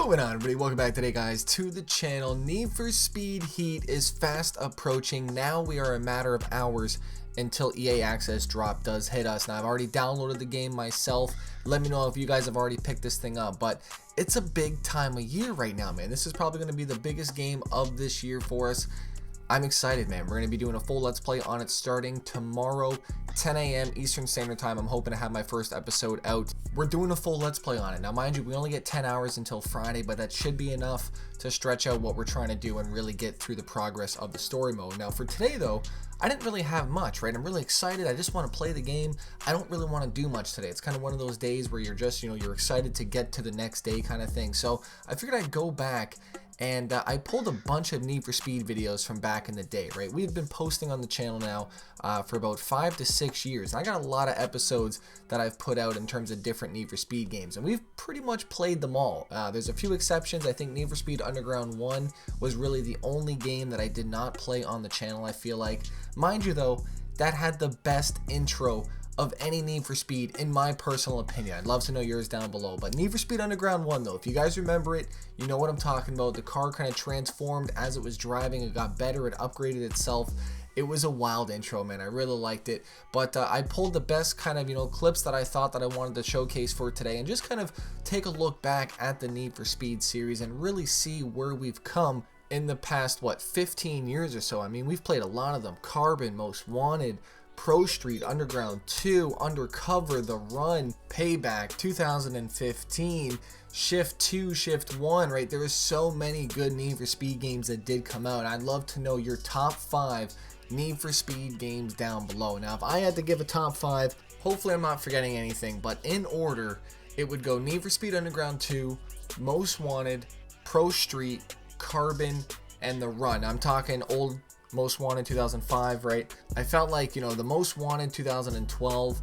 Going on, everybody? Welcome back today, guys, to the channel. Need for Speed Heat is fast approaching. Now we are a matter of hours until EA Access drop does hit us. Now, I've already downloaded the game myself. Let me know if you guys have already picked this thing up, but it's a big time of year right now, man. This is probably going to be the biggest game of this year for us. I'm excited, man. We're going to be doing a full Let's Play on it starting tomorrow, 10 a.m. Eastern Standard Time. I'm hoping to have my first episode out. We're doing a full Let's Play on it. Now, mind you, we only get 10 hours until Friday, but that should be enough to stretch out what we're trying to do and really get through the progress of the story mode. Now, for today, though, I didn't really have much, right? I'm really excited. I just want to play the game. I don't really want to do much today. It's kind of one of those days where you're just, you're excited to get to the next day kind of thing. So I figured I'd go back and I pulled a bunch of Need for Speed videos from back in the day, right? We've been posting on the channel now for about 5 to 6 years. And I got a lot of episodes that I've put out in terms of different Need for Speed games, and we've pretty much played them all. There's a few exceptions. I think Need for Speed Underground 1 was really the only game that I did not play on the channel, I feel like. Mind you, though, that had the best intro of any Need for Speed, in my personal opinion. I'd love to know yours down below. But Need for Speed Underground 1, though, if you guys remember it, you know what I'm talking about. The car kind of transformed as it was driving. It got better. It upgraded itself. It was a wild intro, man. I really liked it. But I pulled the best kind of, clips that I thought that I wanted to showcase for today and just kind of take a look back at the Need for Speed series and really see where we've come in the past, 15 years or so. I mean, we've played a lot of them. Carbon, Most Wanted, Pro Street, Underground 2, Undercover, The Run, Payback, 2015, Shift 2, Shift 1, right? There are so many good Need for Speed games that did come out. I'd love to know your top 5 Need for Speed games down below. Now, if I had to give a top 5, hopefully I'm not forgetting anything, but in order, it would go Need for Speed Underground 2, Most Wanted, Pro Street, Carbon, and The Run. I'm talking old Most Wanted 2005, right? I felt like, the Most Wanted 2012,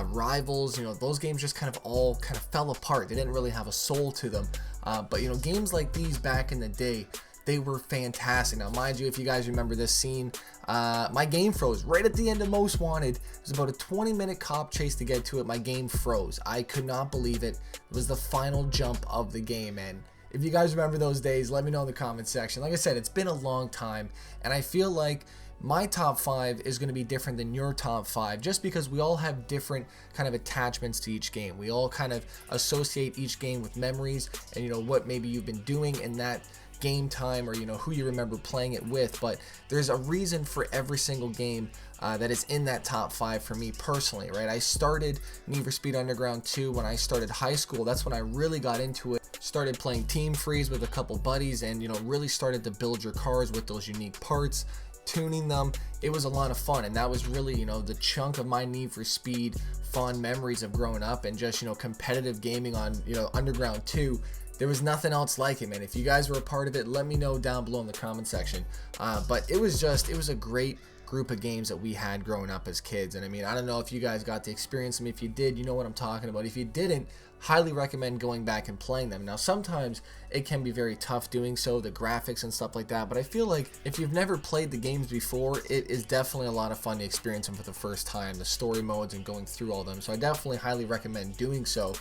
Rivals, those games just kind of fell apart. They didn't really have a soul to them. But games like these back in the day, they were fantastic. Now, mind you, if you guys remember this scene, my game froze right at the end of Most Wanted. It was about a 20-minute cop chase to get to it. My game froze. I could not believe it. It was the final jump of the game, and if you guys remember those days, let me know in the comment section. Like I said, it's been a long time, and I feel like my top 5 is going to be different than your top 5 just because we all have different kind of attachments to each game. We all kind of associate each game with memories and what maybe you've been doing in that game time, or who you remember playing it with. But there's a reason for every single game that is in that top 5 for me personally, right? I started Need for Speed Underground 2 when I started high school. That's when I really got into it. Started playing Team Freeze with a couple buddies and really started to build your cars with those unique parts, tuning them. It was a lot of fun, and that was really the chunk of my Need for Speed fond memories of growing up and just competitive gaming on Underground 2. There was nothing else like it, man. If you guys were a part of it, let me know down below in the comment section. But it was a great group of games that we had growing up as kids. And I mean, I don't know if you guys got to experience them. If you did, you know what I'm talking about. If you didn't, highly recommend going back and playing them. Now, sometimes it can be very tough doing so, the graphics and stuff like that, but I feel like if you've never played the games before, it is definitely a lot of fun to experience them for the first time, the story modes and going through all them. So I definitely highly recommend doing so.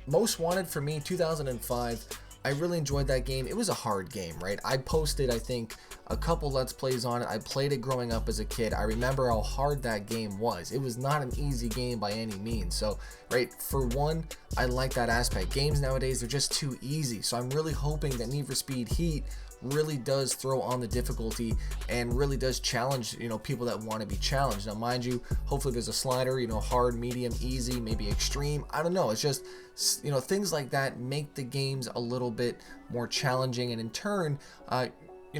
Most Wanted for me, 2005, I really enjoyed that game. It was a hard game, right? I posted, I think, a couple Let's Plays on it. I played it growing up as a kid. I remember how hard that game was. It was not an easy game by any means. So, right, for one, I like that aspect. Games nowadays, they're just too easy. So I'm really hoping that Need for Speed Heat really does throw on the difficulty and really does challenge people that want to be challenged. Now, mind you, hopefully there's a slider, hard, medium, easy, maybe extreme. I don't know. It's just things like that make the games a little bit more challenging, and in turn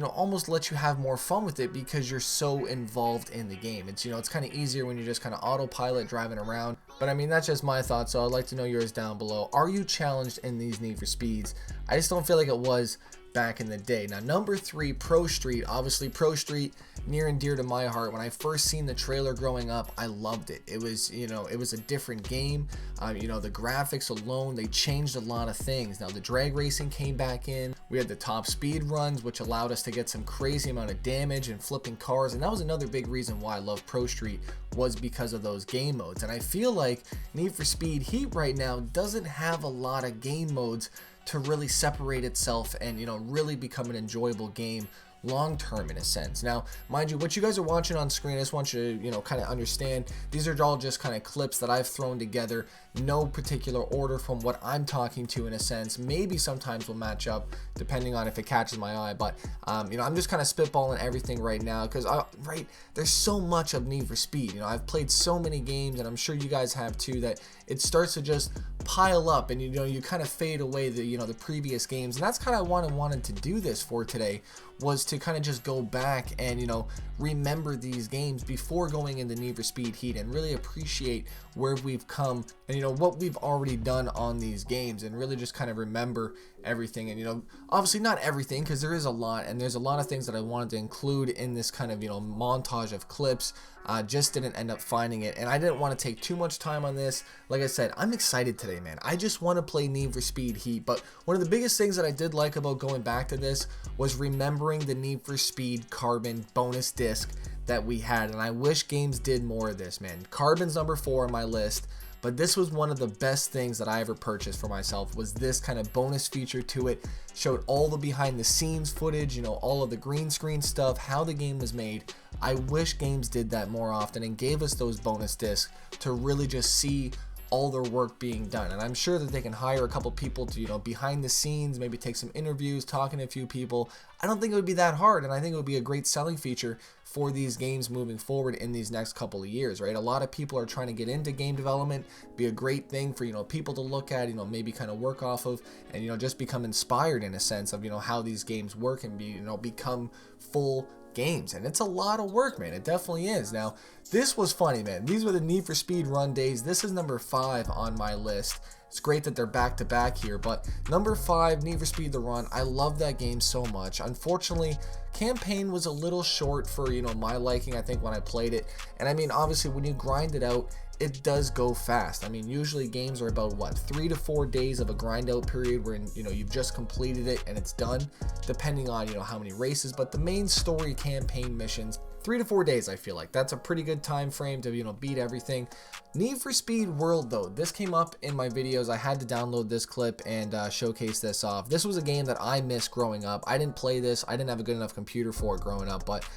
almost let you have more fun with it because you're so involved in the game. It's it's kind of easier when you're just kind of autopilot driving around. But I mean, that's just my thoughts, so I'd like to know yours down below. Are you challenged in these Need for Speeds? I just don't feel like it was back in the day. Now, number 3, Pro Street. Obviously, Pro Street, near and dear to my heart. When I first seen the trailer growing up, I loved it. It was, it was a different game. The graphics alone, they changed a lot of things. Now, the drag racing came back in. We had the top speed runs, which allowed us to get some crazy amount of damage and flipping cars. And that was another big reason why I love Pro Street, was because of those game modes. And I feel like Need for Speed Heat right now doesn't have a lot of game modes to really separate itself and, you know, really become an enjoyable game long term in a sense. Now, mind you, what you guys are watching on screen, I just want you to, you know, kind of understand, these are all just kind of clips that I've thrown together, no particular order from what I'm talking to in a sense. Maybe sometimes will match up depending on if it catches my eye, but you know, I'm just kind of spitballing everything right now because there's so much of Need for Speed. You know, I've played so many games, and I'm sure you guys have too, that it starts to just pile up, and you know, you kind of fade away the, you know, the previous games. And that's kind of what I wanted to do this for today, was to kind of just go back and, you know, remember these games before going into Need for Speed Heat and really appreciate where we've come and, you know, what we've already done on these games, and really just kind of remember everything. And, you know, obviously not everything, because there is a lot, and there's a lot of things that I wanted to include in this kind of, you know, montage of clips. Just didn't end up finding it, and I didn't want to take too much time on this. Like I said, I'm excited today, man. I just want to play Need for Speed Heat, but one of the biggest things that I did like about going back to this was remembering the Need for Speed Carbon bonus disc that we had, and I wish games did more of this, man. Carbon's number 4 on my list, but this was one of the best things that I ever purchased for myself, was this kind of bonus feature to it. Showed all the behind the scenes footage, you know, all of the green screen stuff, how the game was made. I wish games did that more often and gave us those bonus discs to really just see all their work being done. And I'm sure that they can hire a couple people to, you know, behind the scenes, maybe take some interviews, talking to a few people. I don't think it would be that hard, and I think it would be a great selling feature for these games moving forward in these next couple of years, right? A lot of people are trying to get into game development. Be a great thing for, you know, people to look at, you know, maybe kind of work off of, and, you know, just become inspired in a sense of, you know, how these games work and be, you know, become full games. And it's a lot of work, man. It definitely is. Now, this was funny, man. These were the Need for Speed run days. This is number 5 on my list. It's great that they're back to back here, but number 5, Need for Speed The Run. I love that game so much. Unfortunately, campaign was a little short for, you know, my liking, I think, when I played it. And I mean, obviously, when you grind it out, it does go fast. I mean, usually games are about, what, 3 to 4 days of a grind out period where, you know, you've just completed it and it's done, depending on, you know, how many races. But the main story campaign missions, 3 to 4 days, I feel like. That's a pretty good time frame to, you know, beat everything. Need for Speed World, though, this came up in my videos. I had to download this clip and showcase this off. This was a game that I missed growing up. I didn't play this. I didn't have a good enough computer for it growing up, but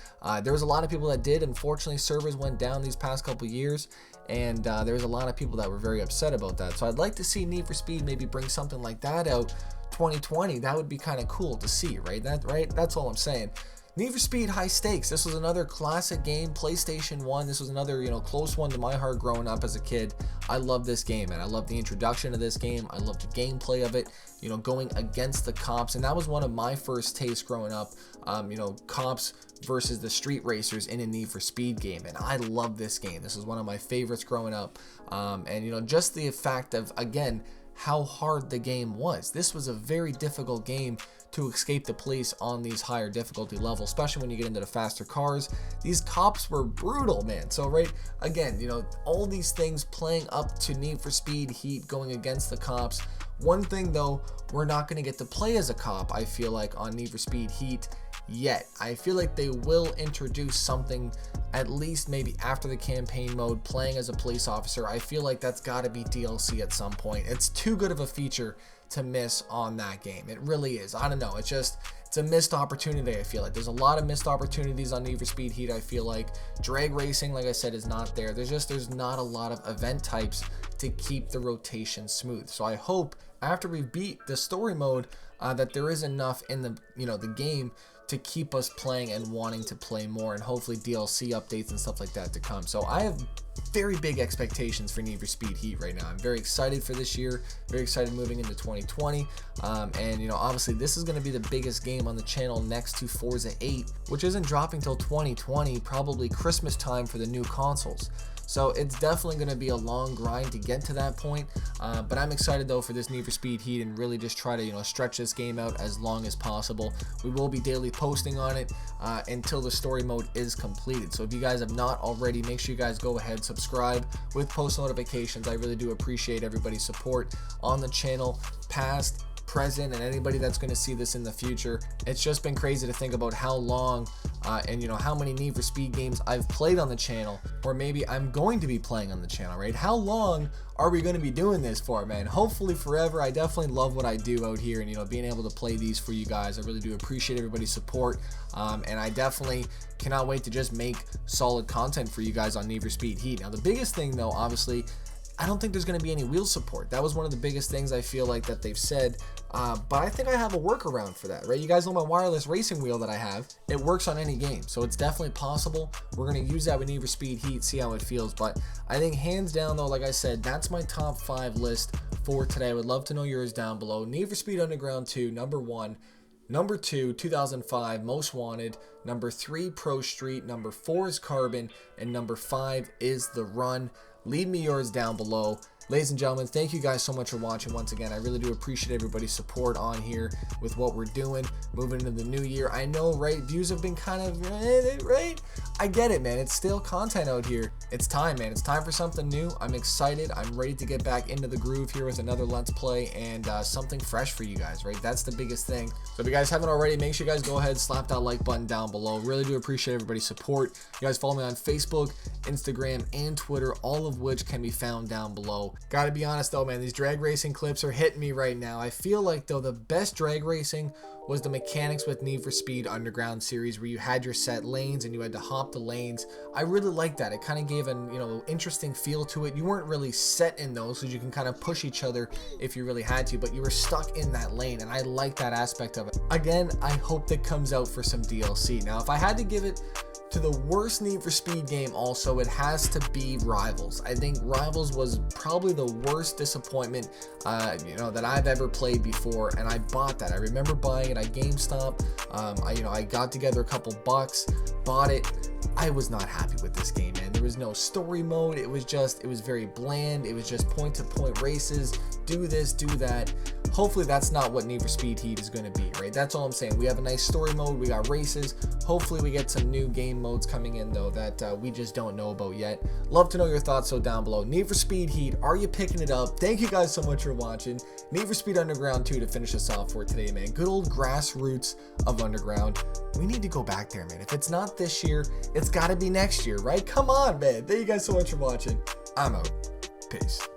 there was a lot of people that did. Unfortunately, servers went down these past couple years, and there was a lot of people that were very upset about that. So I'd like to see Need for Speed maybe bring something like that out 2020. That would be kind of cool to see, right? That's all I'm saying. Need for Speed High Stakes. This was another classic game, PlayStation 1. This was another, you know, close one to my heart growing up as a kid. I love this game, and I love the introduction of this game. I love the gameplay of it, you know, going against the cops, and that was one of my first tastes growing up. You know, cops versus the street racers in a Need for Speed game, and I love this game. This is one of my favorites growing up, and, you know, just the fact of, again, how hard the game was. This was a very difficult game to escape the police on these higher difficulty levels, especially when you get into the faster cars. These cops were brutal, man. So, right, again, you know, all these things playing up to Need for Speed Heat, going against the cops. One thing, though, we're not going to get to play as a cop, I feel like, on Need for Speed Heat yet. I feel like they will introduce something, at least maybe after the campaign mode, playing as a police officer. I feel like that's got to be DLC at some point. It's too good of a feature to miss on that game. It really is. I don't know. It's a missed opportunity. I feel like there's a lot of missed opportunities on Need for Speed Heat. I feel like drag racing, like I said, is not there. There's not a lot of event types to keep the rotation smooth. So I hope after we beat the story mode that there is enough in the, you know, the game to keep us playing and wanting to play more, and hopefully DLC updates and stuff like that to come. So I have very big expectations for Need for Speed Heat right now. I'm very excited for this year, very excited moving into 2020, and, you know, obviously this is going to be the biggest game on the channel next to Forza 8, which isn't dropping till 2020, probably Christmas time for the new consoles. So it's definitely going to be a long grind to get to that point, but I'm excited though for this Need for Speed Heat, and really just try to, you know, stretch this game out as long as possible. We will be daily posting on it until the story mode is completed. So if you guys have not already, make sure you guys go ahead, subscribe with post notifications. I really do appreciate everybody's support on the channel, past, present and anybody that's going to see this in the future. It's just been crazy to think about how long and you know how many Need for Speed games I've played on the channel, or maybe I'm going to be playing on the channel, right? How long are we going to be doing this for, man? Hopefully forever. I definitely love what I do out here, and you know, being able to play these for you guys. I really do appreciate everybody's support, and I definitely cannot wait to just make solid content for you guys on Need for Speed Heat. Now the biggest thing though, obviously, I don't think there's going to be any wheel support. That was one of the biggest things I feel like that they've said, but I think I have a workaround for that, right? You guys know my wireless racing wheel that I have. It works on any game, so it's definitely possible. We're going to use that with Need for Speed Heat, see how it feels, but I think hands down though, like I said, that's my top 5 list for today. I would love to know yours down below. Need for Speed Underground 2, number 1. Number 2, 2005, Most Wanted. Number 3, Pro Street. Number 4 is Carbon. And number 5 is The Run. Leave me yours down below. Ladies and gentlemen, thank you guys so much for watching once again. I really do appreciate everybody's support on here with what we're doing, moving into the new year. I know, right, views have been kind of, right? I get it, man. It's still content out here. It's time, man. It's time for something new. I'm excited. I'm ready to get back into the groove here with another Let's Play and something fresh for you guys, right? That's the biggest thing. So if you guys haven't already, make sure you guys go ahead, slap that like button down below. Really do appreciate everybody's support. You guys follow me on Facebook, Instagram, and Twitter, all of which can be found down below. Gotta be honest though, man, these drag racing clips are hitting me right now. I feel like though the best drag racing was the mechanics with Need for Speed Underground series, where you had your set lanes and you had to hop the lanes. I really liked that. It kind of gave an, you know, interesting feel to it. You weren't really set in those, so you can kind of push each other if you really had to, but you were stuck in that lane, and I like that aspect of it. Again, I hope that comes out for some DLC. Now, if I had to give it to the worst Need for Speed game also, it has to be Rivals. I think Rivals was probably the worst disappointment you know, that I've ever played before, and I bought that. I remember buying it at GameStop. I got together a couple bucks, bought it. I was not happy with this game, man. There was no story mode. It was very bland. It was just point-to-point races. Do this, do that. Hopefully that's not what Need for Speed Heat is going to be, right? That's all I'm saying. We have a nice story mode. We got races. Hopefully we get some new game modes coming in, though, that we just don't know about yet. Love to know your thoughts, so down below. Need for Speed Heat, are you picking it up? Thank you guys so much for watching. Need for Speed Underground 2 to finish us off for today, man. Good old grassroots of Underground. We need to go back there, man. If it's not this year, it's got to be next year, right? Come on, man. Thank you guys so much for watching. I'm out. Peace.